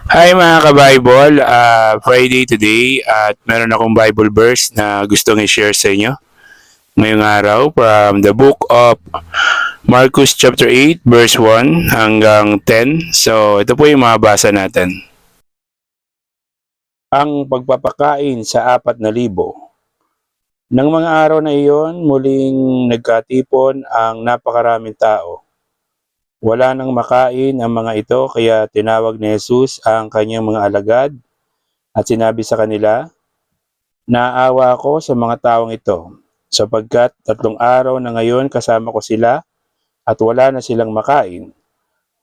Hi mga ka-Bible, Friday today at meron akong Bible verse na gustong i-share sa inyo ngayong araw from the book of Marcus chapter 8 verse 1 hanggang 10. So ito po yung mabasa natin. Ang pagpapakain sa 4,000. Nang mga araw na iyon, muling nagkatipon ang napakaraming tao. Wala nang makain ang mga ito kaya tinawag ni Jesus ang kanyang mga alagad at sinabi sa kanila, "Naawa ako sa mga taong ito, sapagkat 3 araw na ngayon kasama ko sila at wala na silang makain.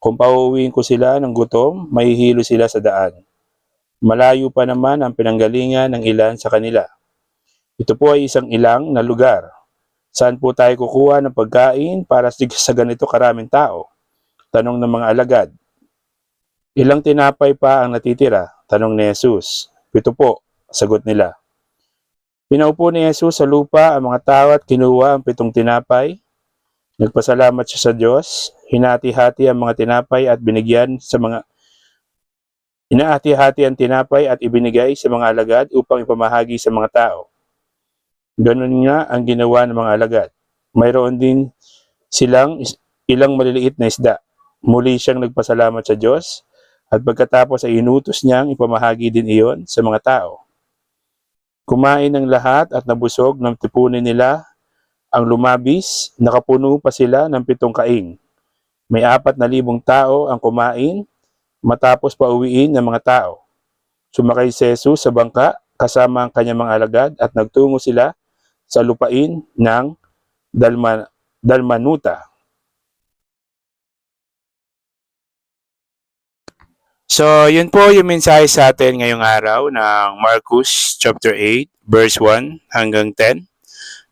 Kung pauuwiin ko sila ng gutom, mahihilo sila sa daan. Malayo pa naman ang pinanggalingan ng ilan sa kanila. Ito po ay isang ilang na lugar. Saan po tayo kukuha ng pagkain para sa ganito karaming tao?" Tanong ng mga alagad. "Ilang tinapay pa ang natitira?" Tanong ni Jesus. "7 po," sagot nila. Pinaupo ni Jesus sa lupa ang mga tao at kinuha ang 7 tinapay. Nagpasalamat siya sa Diyos, hinati-hati ang mga tinapay at binigyan sa mga hinati-hati ang tinapay at ibinigay sa mga alagad upang ipamahagi sa mga tao. Ganun nga ang ginawa ng mga alagad. Mayroon din silang ilang maliliit na isda. Muli siyang nagpasalamat sa Diyos at pagkatapos ay inutos niyang ipamahagi din iyon sa mga tao. Kumain ng lahat at nabusog ng tipunin nila ang lumabis, nakapuno pa sila ng 7 kaing. May 4,000 tao ang kumain matapos pauwiin ng mga tao. Sumakay si Jesus sa bangka kasama ang kanyang mga alagad at nagtungo sila sa lupain ng Dalmanuta. So, yun po yung mensahe sa atin ngayong araw ng Marcus chapter 8 verse 1 hanggang 10.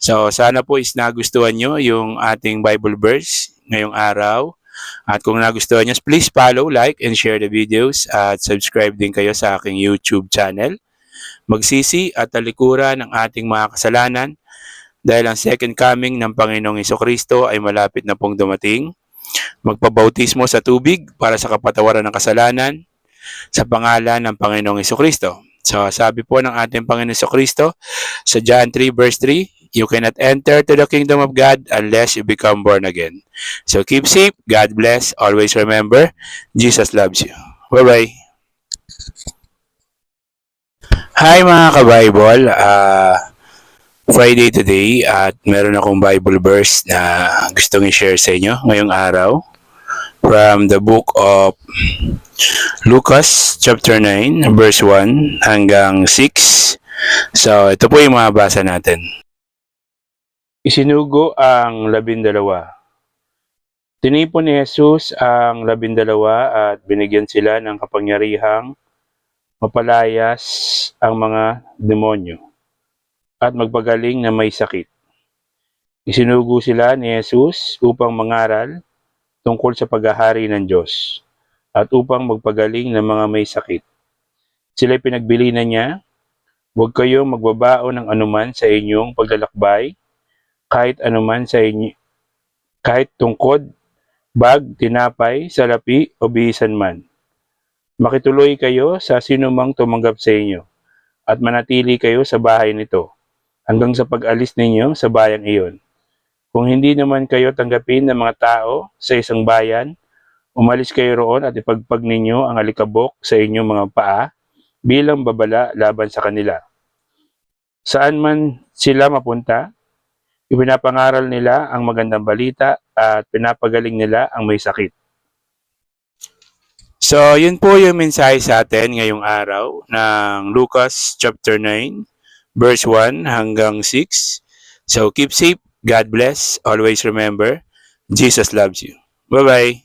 So, sana po is nagustuhan nyo yung ating Bible verse ngayong araw. At kung nagustuhan nyo, please follow, like, and share the videos at subscribe din kayo sa aking YouTube channel. Magsisi at talikuran ng ating mga kasalanan dahil ang second coming ng Panginoong Hesukristo ay malapit na pong dumating. Magpabautismo sa tubig para sa kapatawaran ng kasalanan sa pangalan ng Panginoong Hesukristo. So, sabi po ng ating Panginoong Hesukristo sa John 3 verse 3, "You cannot enter to the kingdom of God unless you become born again." So, keep safe. God bless. Always remember, Jesus loves you. Bye-bye. Hi mga ka-Bible. Friday today at meron akong Bible verse na gustong i-share sa inyo ngayong araw from the book of Lucas chapter 9 verse 1 hanggang 6. So ito po yung mabasa natin. Isinugo ang 12. Tinipon ni Jesus ang 12 at binigyan sila ng kapangyarihang mapalayas ang mga demonyo at magpagaling na may sakit. Isinugo sila ni Jesus upang mangaral tungkol sa paghahari ng Diyos at upang magpagaling ng mga may sakit. Sila'y pinagbilinan niya, "Huwag kayong magbabaon ng anuman sa inyong paglalakbay, kahit anuman sa inyo, kahit tungkod, bag, tinapay, salapi o bihisan man. Makituloy kayo sa sinumang tumanggap sa inyo at manatili kayo sa bahay nito hanggang sa pag-alis ninyo sa bayang iyon. Kung hindi naman kayo tanggapin ng mga tao sa isang bayan, umalis kayo roon at ipagpag ninyo ang alikabok sa inyong mga paa bilang babala laban sa kanila. Saan man sila mapunta, ipinapangaral nila ang magandang balita at pinapagaling nila ang may sakit." So, yun po yung mensahe sa atin ngayong araw ng Lucas chapter 9 verse 1 hanggang 6. So, keep safe. God bless. Always remember, Jesus loves you. Bye-bye.